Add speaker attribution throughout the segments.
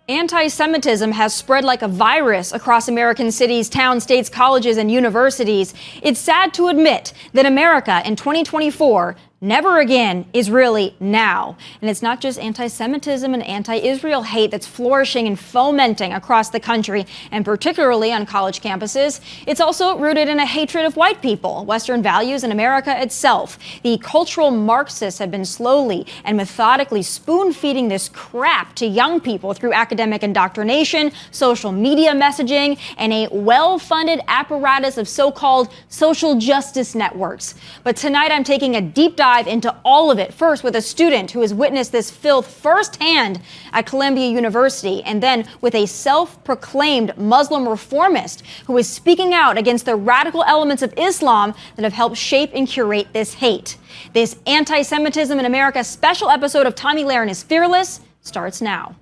Speaker 1: Anti-Semitism has spread like a virus across American cities, towns, states, colleges, and universities. It's sad to admit that America in 2024 never again is really now. And it's not just anti-Semitism and anti-Israel hate that's flourishing and fomenting across the country, and particularly on college campuses. It's also rooted in a hatred of white people, Western values, and America itself. The cultural Marxists have been slowly and methodically spoon-feeding this crap to young people through academic indoctrination, social media messaging, and a well-funded apparatus of so-called social justice networks. But tonight I'm taking a deep dive into all of it, first with a student who has witnessed this filth firsthand at Columbia University, and then with a self-proclaimed Muslim reformist who is speaking out against the radical elements of Islam that have helped shape and curate this hate. This Anti-Semitism in America special episode of Tomi Lahren is Fearless starts now.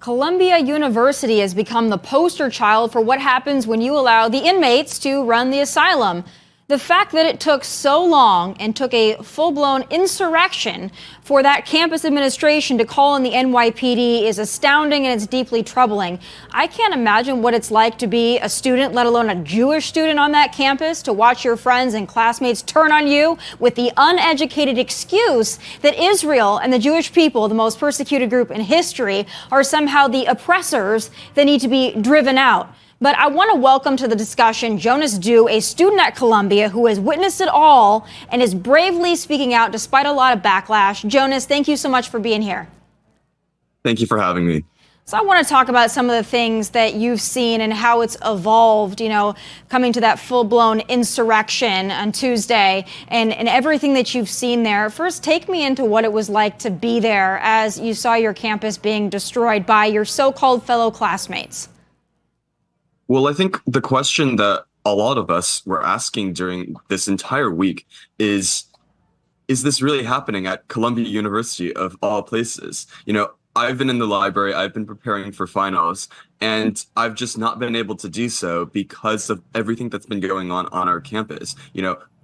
Speaker 1: Columbia University has become the poster child for what happens when you allow the inmates to run the asylum. The fact that it took so long and took a full-blown insurrection for that campus administration to call in the NYPD is astounding, and it's deeply troubling. I can't imagine what it's like to be a student, let alone a Jewish student on that campus, to watch your friends and classmates turn on you with the uneducated excuse that Israel and the Jewish people, the most persecuted group in history, are somehow the oppressors that need to be driven out. But I want to welcome to the discussion Jonas, a student at Columbia who has witnessed it all and is bravely speaking out despite a lot of backlash. Jonas, thank you so much for being here.
Speaker 2: Thank you for having me.
Speaker 1: So I want to talk about some of the things that you've seen and how it's evolved, coming to that full-blown insurrection on Tuesday and everything that you've seen there. First, take me into what it was like to be there as you saw your campus being destroyed by your so-called fellow classmates.
Speaker 2: Well, I think the question that a lot of us were asking during this entire week is this really happening at Columbia University of all places? I've been in the library, I've been preparing for finals, and I've just not been able to do so because of everything that's been going on our campus.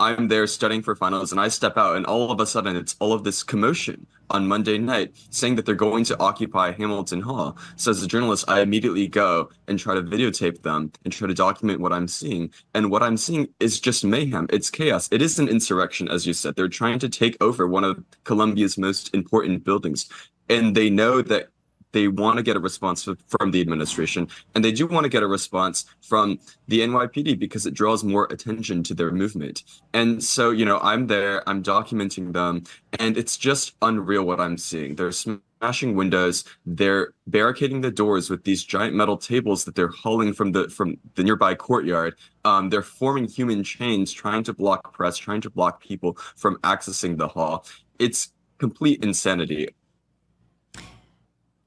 Speaker 2: I'm there studying for finals, and I step out, and all of a sudden it's all of this commotion on Monday night saying that they're going to occupy Hamilton Hall. So as a journalist, I immediately go and try to videotape them and try to document what I'm seeing. And what I'm seeing is just mayhem. It's chaos. It is an insurrection, as you said. They're trying to take over one of Columbia's most important buildings. And they know that they want to get a response from the administration, and they do want to get a response from the NYPD because it draws more attention to their movement. And so, I'm there, I'm documenting them, and it's just unreal what I'm seeing. They're smashing windows, they're barricading the doors with these giant metal tables that they're hauling from the nearby courtyard. They're forming human chains, trying to block press, trying to block people from accessing the hall. It's complete insanity.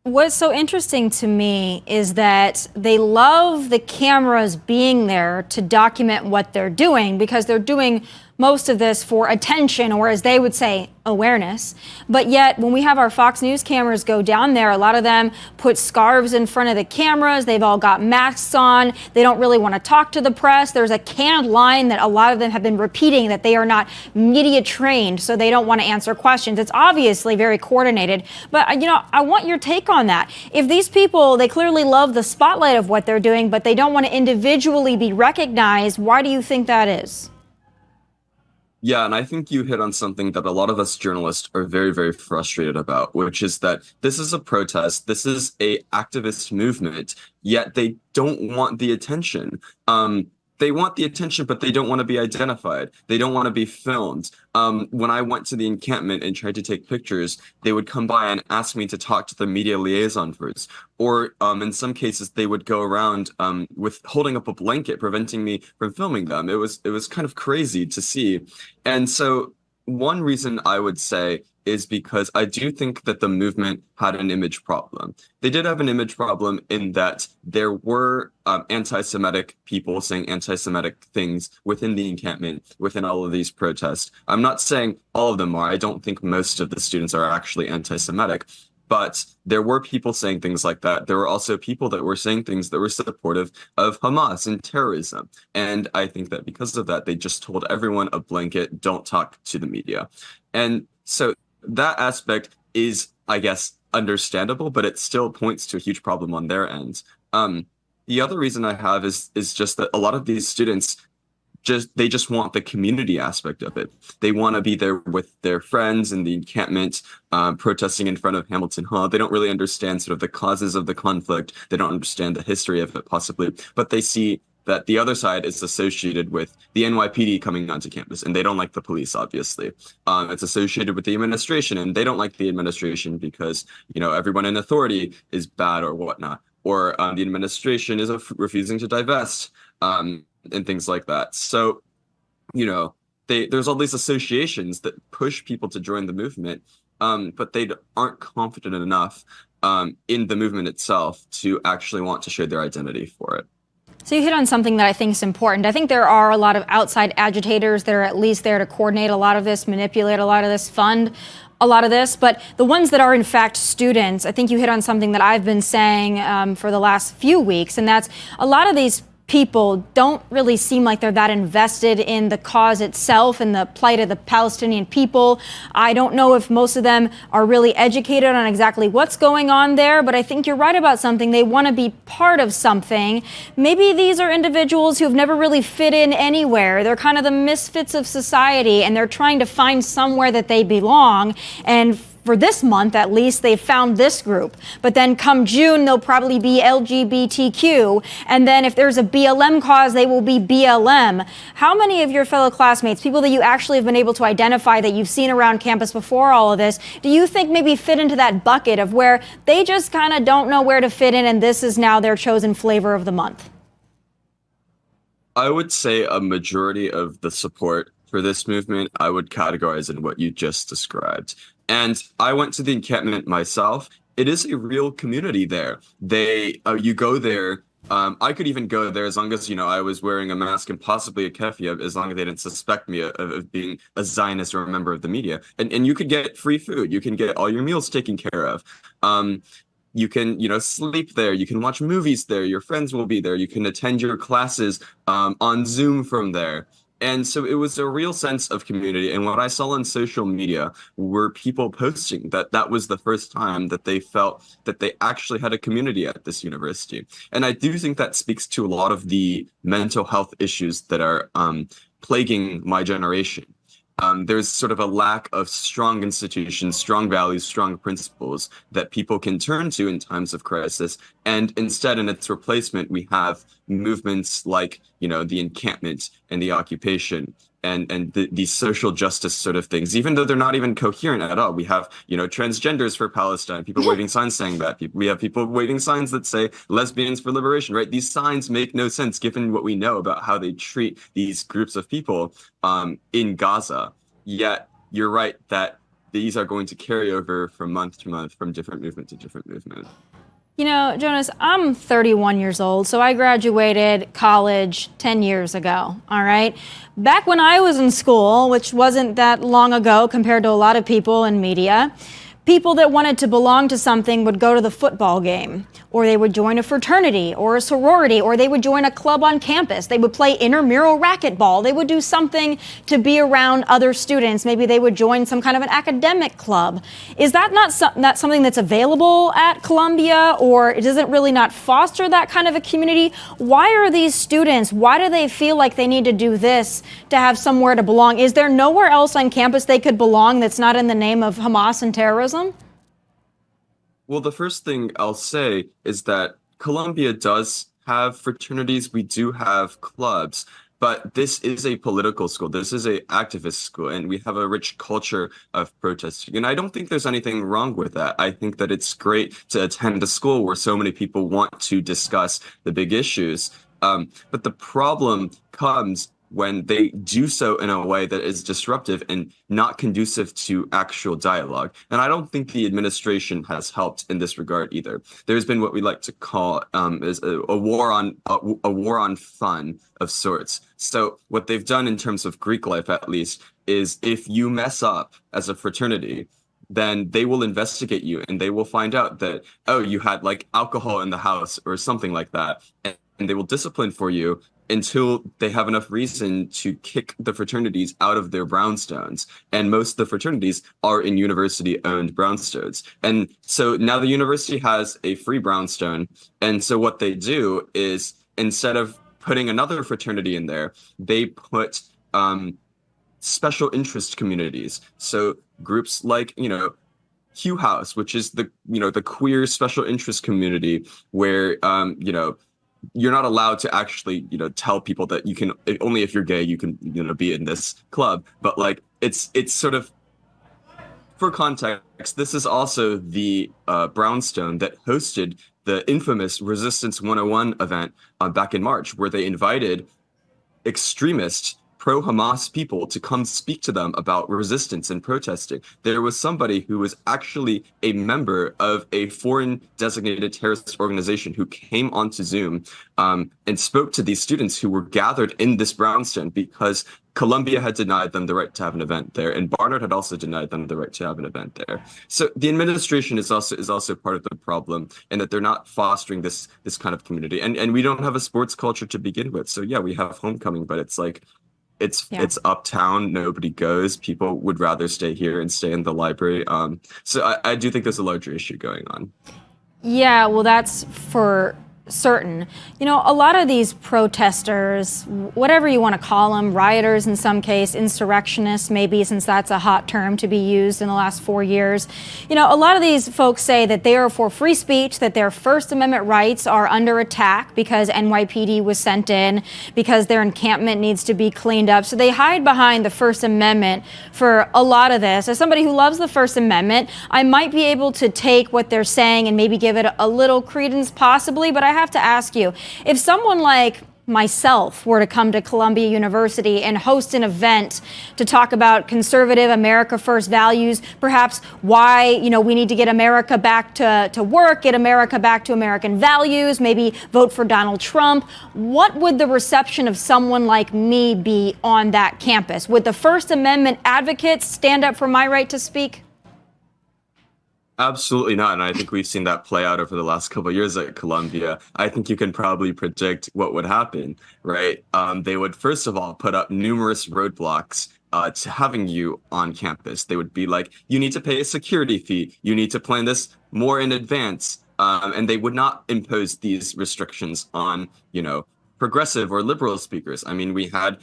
Speaker 1: What's so interesting to me is that they love the cameras being there to document what they're doing because they're doing most of this for attention, or as they would say, awareness. But yet, when we have our Fox News cameras go down there, a lot of them put scarves in front of the cameras. They've all got masks on. They don't really want to talk to the press. There's a canned line that a lot of them have been repeating that they are not media trained, so they don't want to answer questions. It's obviously very coordinated. But, I want your take on that. If these people, they clearly love the spotlight of what they're doing, but they don't want to individually be recognized, why do you think that is?
Speaker 2: Yeah, and I think you hit on something that a lot of us journalists are very, very frustrated about, which is that this is a protest, this is a activist movement, yet they don't want the attention. They want the attention, but they don't want to be identified. They don't want to be filmed. When I went to the encampment and tried to take pictures, they would come by and ask me to talk to the media liaison first. Or in some cases, they would go around with holding up a blanket, preventing me from filming them. It was kind of crazy to see. And so one reason I would say is because I do think that the movement had an image problem. They did have an image problem in that there were anti-Semitic people saying anti-Semitic things within the encampment, within all of these protests. I'm not saying all of them are. I don't think most of the students are actually anti-Semitic. But there were people saying things like that. There were also people that were saying things that were supportive of Hamas and terrorism. And I think that because of that, they just told everyone a blanket, don't talk to the media. And so that aspect is, I guess, understandable, but it still points to a huge problem on their end. The other reason I have is just that a lot of these students they just want the community aspect of it. They want to be there with their friends in the encampment, protesting in front of Hamilton Hall. They don't really understand sort of the causes of the conflict. They don't understand the history of it possibly, but they see that the other side is associated with the NYPD coming onto campus, and they don't like the police, obviously. It's associated with the administration, and they don't like the administration because, everyone in authority is bad or whatnot, or the administration is refusing to divest, and things like that. So, there's all these associations that push people to join the movement, but they aren't confident enough in the movement itself to actually want to share their identity for it.
Speaker 1: So you hit on something that I think is important. I think there are a lot of outside agitators that are at least there to coordinate a lot of this, manipulate a lot of this, fund a lot of this, but the ones that are in fact students, I think you hit on something that I've been saying for the last few weeks, and that's a lot of these people don't really seem like they're that invested in the cause itself and the plight of the Palestinian people. I don't know if most of them are really educated on exactly what's going on there, but I think you're right about something. They want to be part of something. Maybe these are individuals who have never really fit in anywhere. They're kind of the misfits of society, and they're trying to find somewhere that they belong. And for this month, at least, they've found this group. But then come June, they'll probably be LGBTQ. And then if there's a BLM cause, they will be BLM. How many of your fellow classmates, people that you actually have been able to identify that you've seen around campus before all of this, do you think maybe fit into that bucket of where they just kind of don't know where to fit in and this is now their chosen flavor of the month?
Speaker 2: I would say a majority of the support for this movement, I would categorize in what you just described. And I went to the encampment myself. It is a real community there. You go there. I could even go there as long as, I was wearing a mask and possibly a keffiyeh, as long as they didn't suspect me of being a Zionist or a member of the media. And you could get free food. You can get all your meals taken care of. You can, sleep there. You can watch movies there. Your friends will be there. You can attend your classes on Zoom from there. And so it was a real sense of community. And what I saw on social media were people posting that was the first time that they felt that they actually had a community at this university. And I do think that speaks to a lot of the mental health issues that are plaguing my generation. There's sort of a lack of strong institutions, strong values, strong principles that people can turn to in times of crisis. And instead, in its replacement, we have movements like, the encampment and the occupation and these social justice sort of things, even though they're not even coherent at all. We have, transgenders for Palestine, people waving signs saying that. We have people waving signs that say lesbians for liberation, right? These signs make no sense given what we know about how they treat these groups of people in Gaza. Yet you're right that these are going to carry over from month to month, from different movement to different movement.
Speaker 1: Jonas, I'm 31 years old, so I graduated college 10 years ago, all right? Back when I was in school, which wasn't that long ago compared to a lot of people in media, people that wanted to belong to something would go to the football game, or they would join a fraternity or a sorority, or they would join a club on campus. They would play intramural racquetball. They would do something to be around other students. Maybe they would join some kind of an academic club. Is that not something that's available at Columbia, or does it really not foster that kind of a community? Why are these students, why do they feel like they need to do this to have somewhere to belong? Is there nowhere else on campus they could belong that's not in the name of Hamas and terrorism?
Speaker 2: Well, the first thing I'll say is that Columbia does have fraternities. We do have clubs, but this is a political school. This is an activist school, and we have a rich culture of protesting. And I don't think there's anything wrong with that. I think that it's great to attend a school where so many people want to discuss the big issues. But the problem comes when they do so in a way that is disruptive and not conducive to actual dialogue. And I don't think the administration has helped in this regard either. There's been what we like to call is a war on fun of sorts. So what they've done in terms of Greek life, at least, is if you mess up as a fraternity, then they will investigate you and they will find out that, oh, you had like alcohol in the house or something like that. And they will discipline for you until they have enough reason to kick the fraternities out of their brownstones. And most of the fraternities are in university-owned brownstones. And so now the university has a free brownstone. And so what they do is, instead of putting another fraternity in there, they put special interest communities. So groups like, Hugh House, which is the queer special interest community where, you're not allowed to actually, tell people that you can, only if you're gay, you can, be in this club. But like, it's sort of, for context, this is also the brownstone that hosted the infamous Resistance 101 event back in March, where they invited extremist pro-Hamas people to come speak to them about resistance and protesting. There was somebody who was actually a member of a foreign designated terrorist organization who came onto Zoom and spoke to these students who were gathered in this brownstone because Columbia had denied them the right to have an event there, and Barnard had also denied them the right to have an event there. So the administration is also part of the problem, and that they're not fostering this kind of community. And we don't have a sports culture to begin with. So yeah, we have homecoming, but it's like it's uptown, nobody goes. People would rather stay here and stay in the library. So I do think there's a larger issue going on.
Speaker 1: Yeah, well, that's for certain. A lot of these protesters, whatever you want to call them, rioters in some case, insurrectionists maybe, since that's a hot term to be used in the last 4 years. A lot of these folks say that they are for free speech, that their First Amendment rights are under attack because NYPD was sent in, because their encampment needs to be cleaned up. So they hide behind the First Amendment for a lot of this. As somebody who loves the First Amendment, I might be able to take what they're saying and maybe give it a little credence possibly, but I have to ask you, if someone like myself were to come to Columbia University and host an event to talk about conservative America First values, perhaps why, we need to get America back to work, get America back to American values, maybe vote for Donald Trump, what would the reception of someone like me be on that campus? Would the First Amendment advocates stand up for my right to speak?
Speaker 2: Absolutely not. And I think we've seen that play out over the last couple of years at Columbia. I think you can probably predict what would happen, right? They would, first of all, put up numerous roadblocks to having you on campus. They would be like, you need to pay a security fee. You need to plan this more in advance. And they would not impose these restrictions on, progressive or liberal speakers. I mean, we have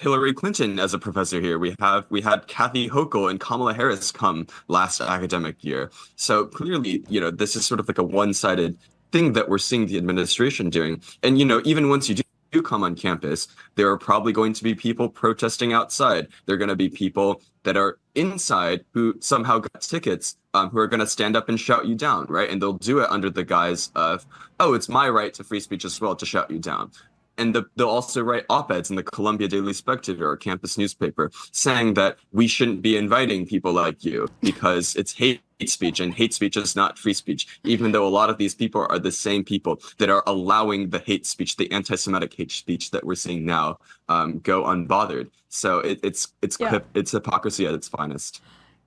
Speaker 2: Hillary Clinton as a professor here. We had Kathy Hochul and Kamala Harris come last academic year. So clearly, this is sort of like a one-sided thing that we're seeing the administration doing. And, even once you do come on campus, there are probably going to be people protesting outside. There are going to be people that are inside who somehow got tickets, who are going to stand up and shout you down, right? And they'll do it under the guise of, oh, it's my right to free speech as well to shout you down. And they'll also write op-eds in the Columbia Daily Spectator, or campus newspaper, saying that we shouldn't be inviting people like you because it's hate speech, and hate speech is not free speech, even though a lot of these people are the same people that are allowing the hate speech, the anti-Semitic hate speech that we're seeing now, go unbothered. So it's hypocrisy at its finest.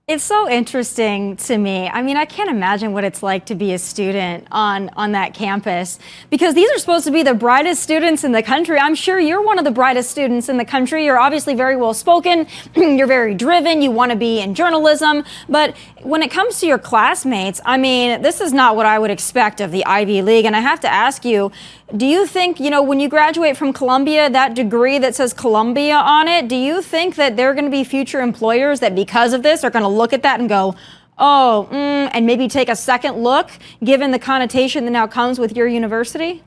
Speaker 1: It's so interesting to me. I mean, I can't imagine what it's like to be a student on that campus, because these are supposed to be the brightest students in the country. I'm sure you're one of the brightest students in the country. You're obviously very well spoken. You're very driven. You want to be in journalism. But when it comes to your classmates, I mean, this is not what I would expect of the Ivy League. And I have to ask you, do you think, when you graduate from Columbia, that degree that says Columbia on it, do you think that there are going to be future employers that because of this are going to look at that and go, and maybe take a second look, given the connotation that now comes with your university?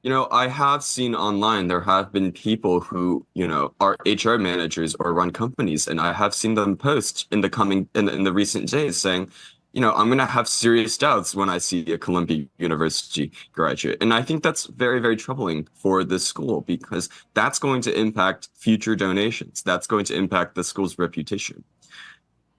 Speaker 2: I have seen online, there have been people who, are HR managers or run companies, and I have seen them post in the recent days saying, I'm going to have serious doubts when I see a Columbia University graduate. And I think that's very, very troubling for the school, because that's going to impact future donations. That's going to impact the school's reputation.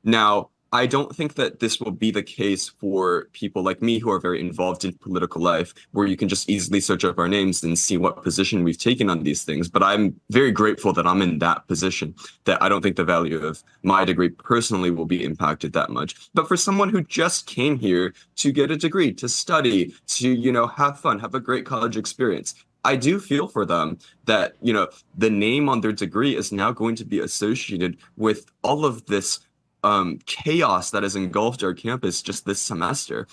Speaker 2: Now, I don't think that this will be the case for people like me who are very involved in political life, where you can just easily search up our names and see what position we've taken on these things. But I'm very grateful that I'm in that position, that I don't think the value of my degree personally will be impacted that much. But for someone who just came here to get a degree, to study, to, have fun, have a great college experience, I do feel for them that, the name on their degree is now going to be associated with all of this chaos that has engulfed our campus just this semester.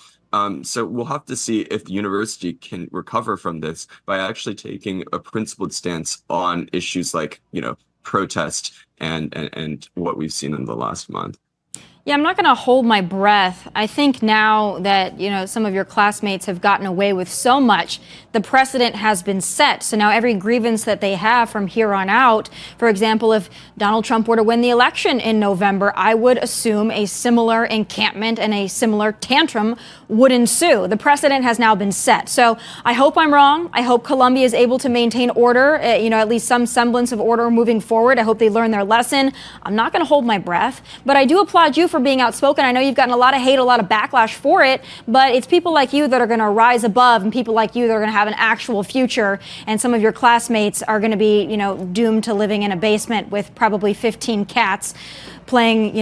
Speaker 2: So we'll have to see if the university can recover from this by actually taking a principled stance on issues like, protest and what we've seen in the last month.
Speaker 1: Yeah, I'm not going to hold my breath. I think now that, some of your classmates have gotten away with so much, the precedent has been set. So now every grievance that they have from here on out, for example, if Donald Trump were to win the election in November, I would assume a similar encampment and a similar tantrum would ensue. The precedent has now been set. So I hope I'm wrong. I hope Columbia is able to maintain order, at least some semblance of order moving forward. I hope they learn their lesson. I'm not going to hold my breath, but I do applaud you for being outspoken. I know you've gotten a lot of hate, a lot of backlash for it, but it's people like you that are going to rise above, and people like you that are going to have an actual future. And some of your classmates are going to be, doomed to living in a basement with probably 15 cats playing,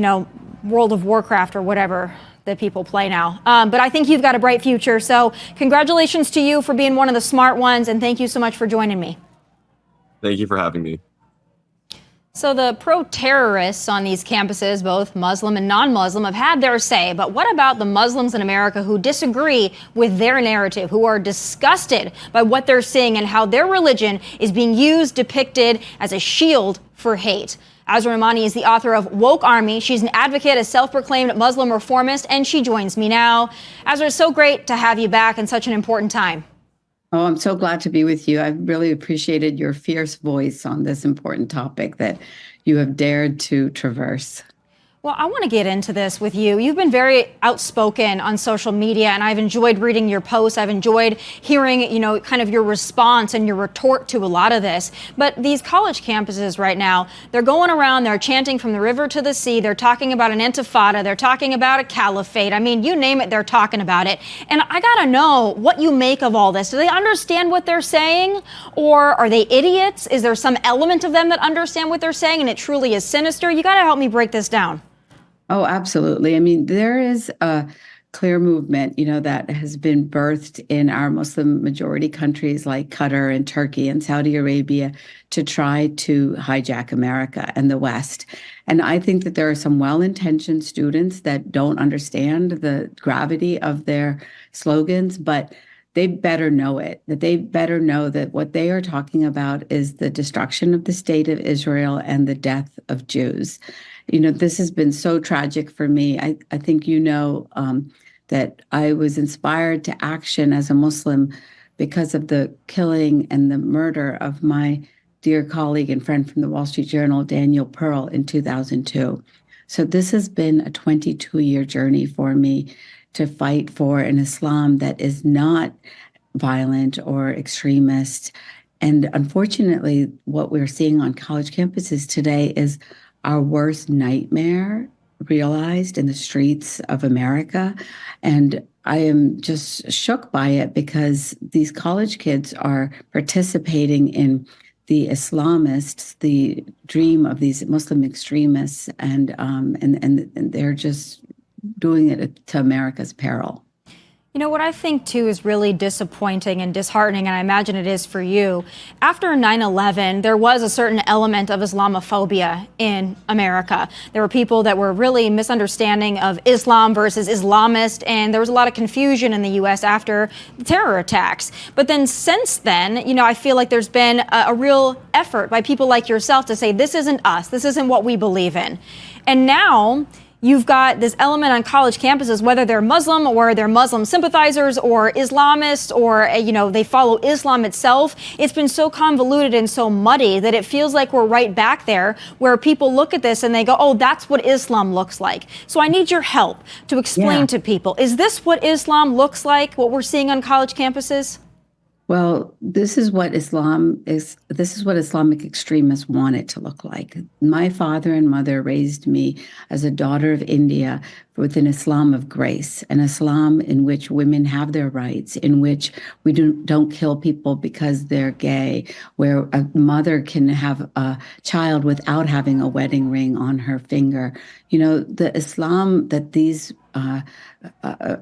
Speaker 1: World of Warcraft or whatever that people play now. But I think you've got a bright future. So congratulations to you for being one of the smart ones. And thank you so much for joining me.
Speaker 2: Thank you for having me.
Speaker 1: So the pro-terrorists on these campuses, both Muslim and non-Muslim, have had their say. But what about the Muslims in America who disagree with their narrative, who are disgusted by what they're seeing and how their religion is being used, depicted as a shield for hate? Asra Nomani is the author of Woke Army. She's an advocate, a self-proclaimed Muslim reformist, and she joins me now. Asra, it's so great to have you back in such an important time.
Speaker 3: Oh, I'm so glad to be with you. I've really appreciated your fierce voice on this important topic that you have dared to traverse.
Speaker 1: Well, I want to get into this with you. You've been very outspoken on social media, and I've enjoyed reading your posts. I've enjoyed hearing, kind of your response and your retort to a lot of this. But these college campuses right now, they're going around, they're chanting from the river to the sea. They're talking about an intifada. They're talking about a caliphate. I mean, you name it, they're talking about it. And I got to know what you make of all this. Do they understand what they're saying? Or are they idiots? Is there some element of them that understand what they're saying and it truly is sinister? You got to help me break this down.
Speaker 3: Oh, absolutely. I mean, there is a clear movement, that has been birthed in our Muslim majority countries like Qatar and Turkey and Saudi Arabia to try to hijack America and the West. And I think that there are some well-intentioned students that don't understand the gravity of their slogans, but they better know it, that they better know that what they are talking about is the destruction of the state of Israel and the death of Jews. This has been so tragic for me. I think that I was inspired to action as a Muslim because of the killing and the murder of my dear colleague and friend from the Wall Street Journal, Daniel Pearl, in 2002. So this has been a 22-year journey for me to fight for an Islam that is not violent or extremist. And unfortunately, what we're seeing on college campuses today is our worst nightmare realized in the streets of America. And I am just shook by it because these college kids are participating in the Islamists, the dream of these Muslim extremists, and they're just doing it to America's peril.
Speaker 1: What I think, too, is really disappointing and disheartening, and I imagine it is for you. After 9/11, there was a certain element of Islamophobia in America. There were people that were really misunderstanding of Islam versus Islamist, and there was a lot of confusion in the U.S. after the terror attacks. But then since then, I feel like there's been a real effort by people like yourself to say, this isn't us, this isn't what we believe in. And now you've got this element on college campuses, whether they're Muslim or they're Muslim sympathizers or Islamists or, they follow Islam itself. It's been so convoluted and so muddy that it feels like we're right back there where people look at this and they go, oh, that's what Islam looks like. So I need your help to explain to people. Is this what Islam looks like, what we're seeing on college campuses?
Speaker 3: Well, this is what Islam is. This is what Islamic extremists want it to look like. My father and mother raised me as a daughter of India with an Islam of grace, an Islam in which women have their rights, in which we don't kill people because they're gay, where a mother can have a child without having a wedding ring on her finger. You know, the Islam that these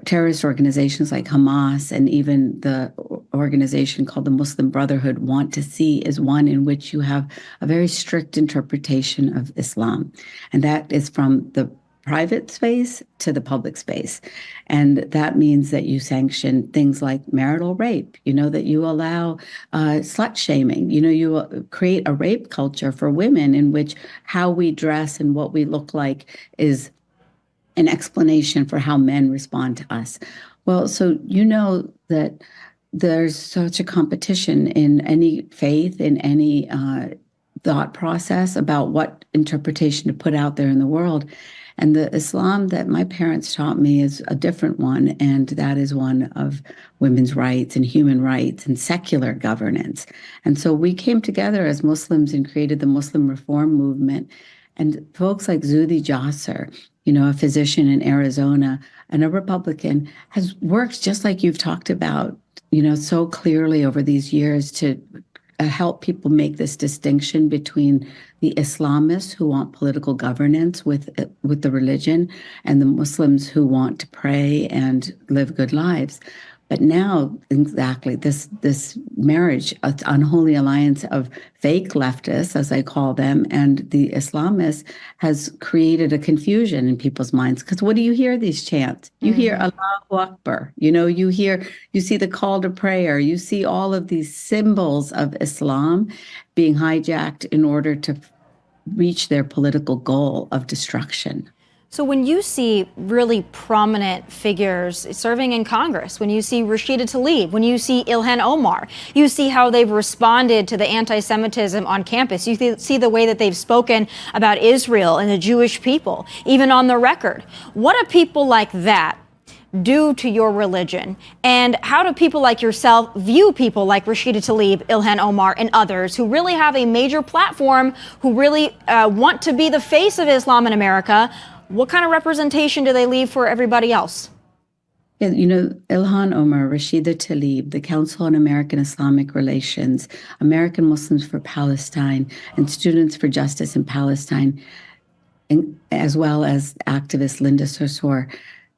Speaker 3: terrorist organizations like Hamas and even the organization called the Muslim Brotherhood want to see is one in which you have a very strict interpretation of Islam. And that is from the private space to the public space. And that means that you sanction things like marital rape, that you allow slut shaming, you create a rape culture for women in which how we dress and what we look like is an explanation for how men respond to us. Well, so that there's such a competition in any faith, in any thought process about what interpretation to put out there in the world. And the Islam that my parents taught me is a different one, and that is one of women's rights and human rights and secular governance. And so we came together as Muslims and created the Muslim Reform Movement. And folks like Zuhdi Jasser, a physician in Arizona and a Republican, has worked just like you've talked about, so clearly over these years to help people make this distinction between the Islamists who want political governance with the religion and the Muslims who want to pray and live good lives. But now, exactly, this marriage, an unholy alliance of fake leftists, as I call them, and the Islamists has created a confusion in people's minds. Because what do you hear these chants? You hear Allahu Akbar, you see the call to prayer, you see all of these symbols of Islam being hijacked in order to reach their political goal of destruction.
Speaker 1: So when you see really prominent figures serving in Congress, when you see Rashida Tlaib, when you see Ilhan Omar, you see how they've responded to the anti-Semitism on campus. You see the way that they've spoken about Israel and the Jewish people, even on the record. What do people like that do to your religion? And how do people like yourself view people like Rashida Tlaib, Ilhan Omar, and others who really have a major platform, who really want to be the face of Islam in America? What kind of representation do they leave for everybody else?
Speaker 3: Yeah, Ilhan Omar, Rashida Tlaib, the Council on American Islamic Relations, American Muslims for Palestine, and Students for Justice in Palestine, as well as activist Linda Sarsour,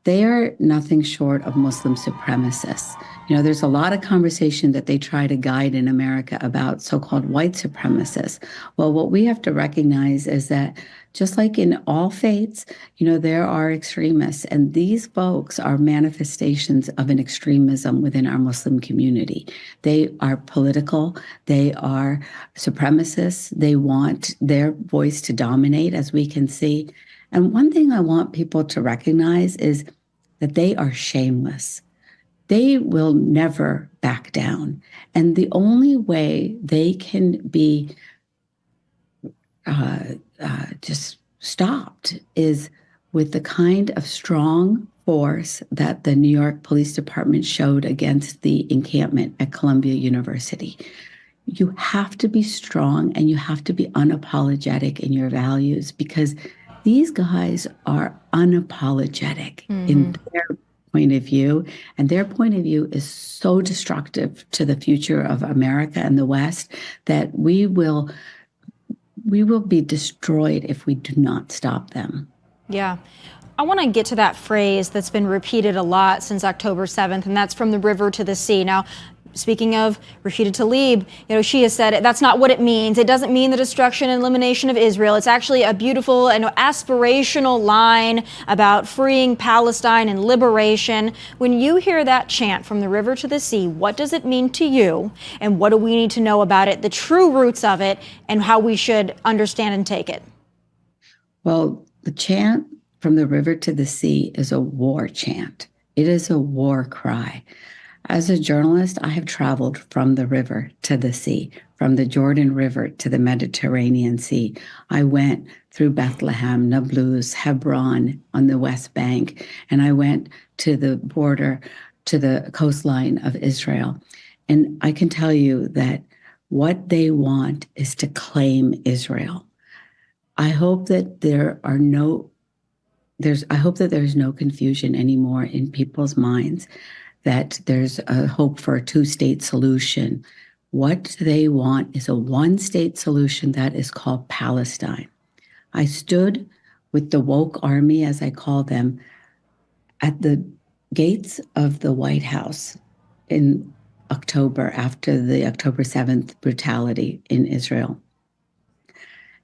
Speaker 3: they are nothing short of Muslim supremacists. There's a lot of conversation that they try to guide in America about so-called white supremacists. Well, what we have to recognize is that just like in all faiths, there are extremists, and these folks are manifestations of an extremism within our Muslim community. They are political, they are supremacists, they want their voice to dominate, as we can see. And one thing I want people to recognize is that they are shameless. They will never back down. And the only way they can be just stopped is with the kind of strong force that the New York Police Department showed against the encampment at Columbia University. You have to be strong and you have to be unapologetic in your values, because these guys are unapologetic in their point of view, and their point of view is so destructive to the future of America and the West that we will be destroyed if we do not stop them.
Speaker 1: Yeah. I want to get to that phrase that's been repeated a lot since October 7th, and that's from the river to the sea. Now, speaking of Rashida Tlaib, she has said that's not what it means. It doesn't mean the destruction and elimination of Israel. It's actually a beautiful and aspirational line about freeing Palestine and liberation. When you hear that chant from the river to the sea, what does it mean to you? And what do we need to know about it, the true roots of it, and how we should understand and take it?
Speaker 3: Well, the chant from the river to the sea is a war chant. It is a war cry. As a journalist, I have traveled from the river to the sea, from the Jordan River to the Mediterranean Sea. I went through Bethlehem, Nablus, Hebron on the West Bank, and I went to the border, to the coastline of Israel. And I can tell you that what they want is to claim Israel. I hope that I hope that there's no confusion anymore in people's minds, that there's a hope for a two-state solution. What they want is a one-state solution that is called Palestine. I stood with the woke army, as I call them, at the gates of the White House in October, after the October 7th brutality in Israel.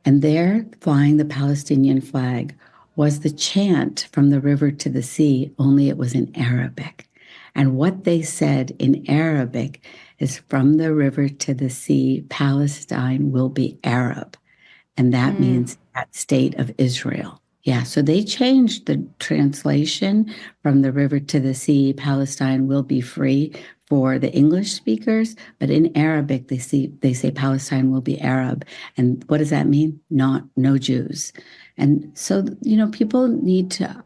Speaker 3: And there, flying the Palestinian flag, was the chant from the river to the sea, only it was in Arabic. And what they said in Arabic is, from the river to the sea, Palestine will be Arab. And that means that state of Israel. Yeah, so they changed the translation from the river to the sea, Palestine will be free, for the English speakers, but in Arabic they say Palestine will be Arab. And what does that mean? No Jews. And so, people need to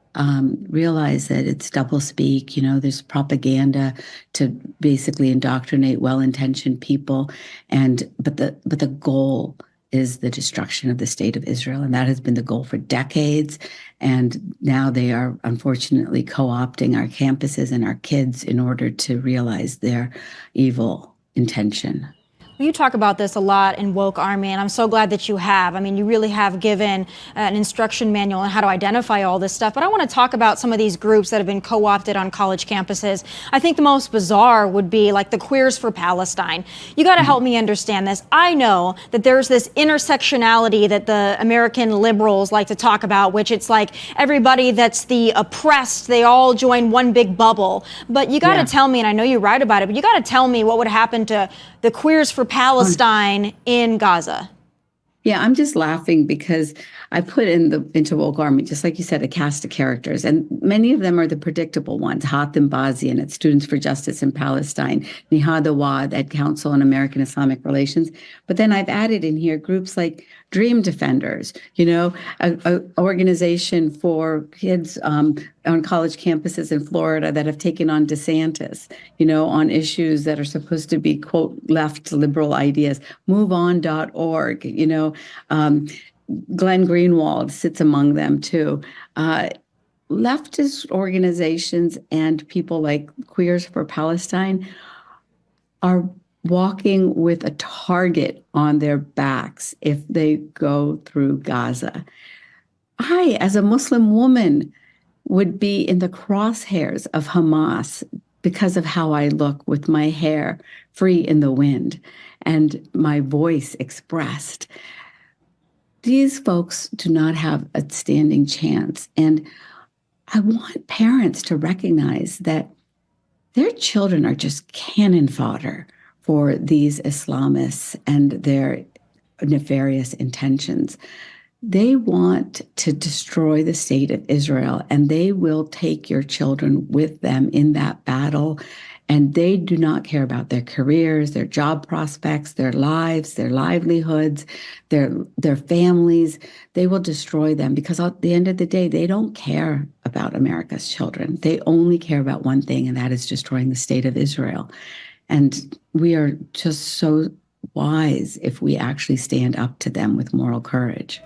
Speaker 3: realize that it's doublespeak. There's propaganda to basically indoctrinate well-intentioned people, but the goal is the destruction of the state of Israel. And that has been the goal for decades. And now they are unfortunately co-opting our campuses and our kids in order to realize their evil intention.
Speaker 1: You talk about this a lot in Woke Army, and I'm so glad that you have. I mean, you really have given an instruction manual on how to identify all this stuff. But I want to talk about some of these groups that have been co-opted on college campuses. I think the most bizarre would be like the Queers for Palestine. You got to help me understand this. I know that there's this intersectionality that the American liberals like to talk about, which it's like everybody that's the oppressed, they all join one big bubble. But you got to tell me, and I know you write about it, but you got to tell me what would happen to the Queers for Palestine in Gaza.
Speaker 3: Yeah, I'm just laughing because I put into Woke Army, just like you said, a cast of characters, and many of them are the predictable ones. Hatem Bazian at Students for Justice in Palestine, Nihad Awad at Council on American Islamic Relations. But then I've added in here groups like Dream Defenders, an organization for kids on college campuses in Florida that have taken on DeSantis, on issues that are supposed to be, quote, left liberal ideas. MoveOn.org, Glenn Greenwald sits among them too. Leftist organizations and people like Queers for Palestine are walking with a target on their backs if they go through Gaza. I, as a Muslim woman, would be in the crosshairs of Hamas because of how I look, with my hair free in the wind and my voice expressed. These folks do not have a standing chance. And I want parents to recognize that their children are just cannon fodder for these Islamists and their nefarious intentions. They want to destroy the state of Israel, and they will take your children with them in that battle. And they do not care about their careers, their job prospects, their lives, their livelihoods, their families. They will destroy them because at the end of the day, they don't care about America's children. They only care about one thing, and that is destroying the state of Israel. And we are just so wise if we actually stand up to them with moral courage.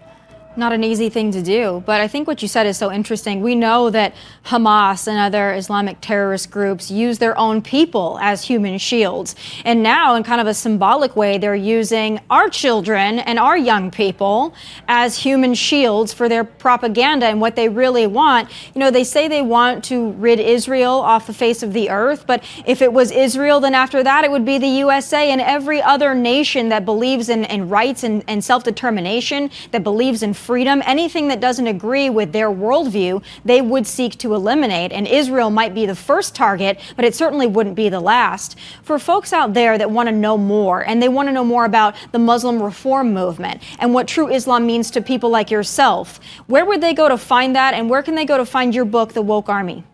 Speaker 1: Not an easy thing to do, but I think what you said is so interesting. We know that Hamas and other Islamic terrorist groups use their own people as human shields. And now, in kind of a symbolic way, they're using our children and our young people as human shields for their propaganda and what they really want. They say they want to rid Israel off the face of the earth, but if it was Israel, then after that, it would be the USA and every other nation that believes in rights and self-determination, that believes in freedom. Anything that doesn't agree with their worldview, they would seek to eliminate. And Israel might be the first target, but it certainly wouldn't be the last. For folks out there that want to know more, and they want to know more about the Muslim reform movement and what true Islam means to people like yourself, where would they go to find that? And where can they go to find your book, The Woke Army?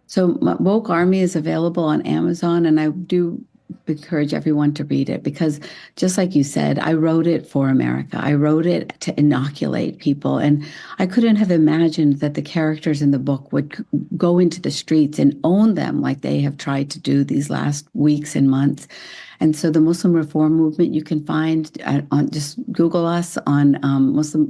Speaker 3: So Woke Army is available on Amazon, and I do encourage everyone to read it because, just like you said, I wrote it for America. I wrote it to inoculate people. And I couldn't have imagined that the characters in the book would go into the streets and own them like they have tried to do these last weeks and months. And so the Muslim Reform Movement, you can find on, just Google us on Muslim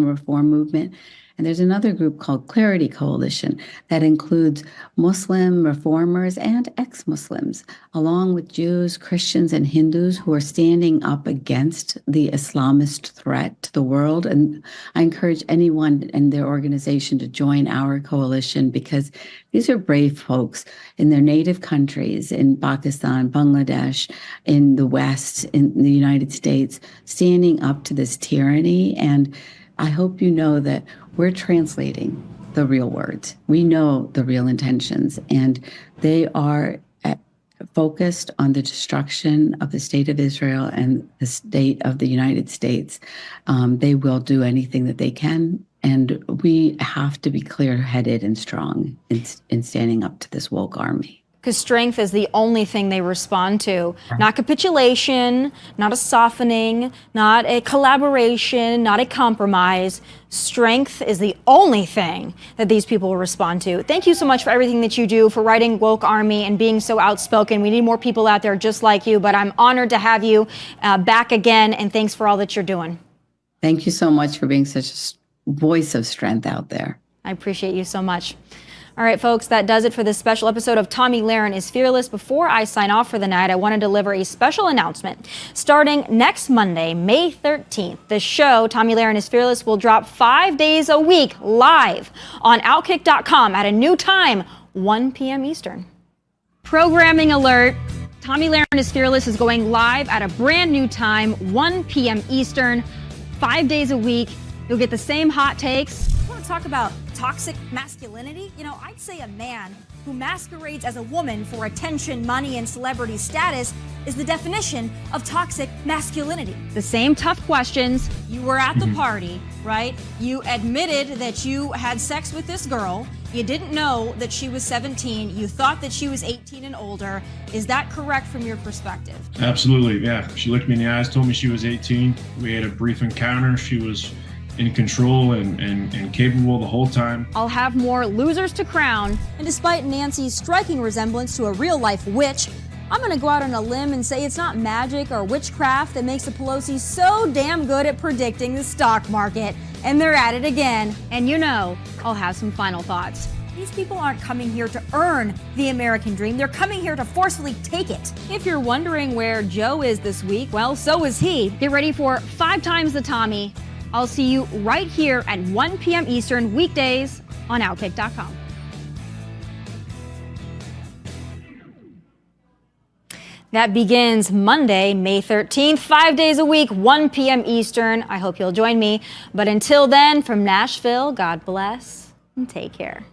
Speaker 3: Reform Movement. And there's another group called Clarity Coalition that includes Muslim reformers and ex-Muslims, along with Jews, Christians, and Hindus who are standing up against the Islamist threat to the world. And I encourage anyone in their organization to join our coalition because these are brave folks in their native countries, in Pakistan, Bangladesh, in the West, in the United States, standing up to this tyranny. And I hope you know that we're translating the real words. We know the real intentions, and they are focused on the destruction of the state of Israel and the state of the United States. They will do anything that they can, and we have to be clear-headed and strong in standing up to this woke army.
Speaker 1: Because strength is the only thing they respond to. Not capitulation, not a softening, not a collaboration, not a compromise. Strength is the only thing that these people will respond to. Thank you so much for everything that you do, for writing Woke Army and being so outspoken. We need more people out there just like you, but I'm honored to have you back again, and thanks for all that you're doing.
Speaker 3: Thank you so much for being such a voice of strength out there.
Speaker 1: I appreciate you so much. All right, folks, that does it for this special episode of Tomi Lahren is Fearless. Before I sign off for the night, I want to deliver a special announcement. Starting next Monday, May 13th, the show, Tomi Lahren is Fearless, will drop 5 days a week live on OutKick.com at a new time, 1 p.m. Eastern. Programming alert. Tomi Lahren is Fearless is going live at a brand new time, 1 p.m. Eastern, 5 days a week. You'll get the same hot takes. I want to talk about toxic masculinity. You know, I'd say a man who masquerades as a woman for attention, money, and celebrity status is the definition of toxic masculinity. The same tough questions. You were at the party, right? You admitted that you had sex with this girl. You didn't know that she was 17. You thought that she was 18 and older. Is that correct from your perspective?
Speaker 4: Absolutely, yeah. She looked me in the eyes, told me she was 18. We had a brief encounter. She was in control and capable the whole time.
Speaker 1: I'll have more losers to crown. And despite Nancy's striking resemblance to a real-life witch, I'm going to go out on a limb and say it's not magic or witchcraft that makes the Pelosi's so damn good at predicting the stock market. And they're at it again. And you know, I'll have some final thoughts. These people aren't coming here to earn the American dream. They're coming here to forcefully take it. If you're wondering where Joe is this week, well, so is he. Get ready for 5 times the Tomi. I'll see you right here at 1 p.m. Eastern weekdays on OutKick.com. That begins Monday, May 13th, 5 days a week, 1 p.m. Eastern. I hope you'll join me. But until then, from Nashville, God bless and take care.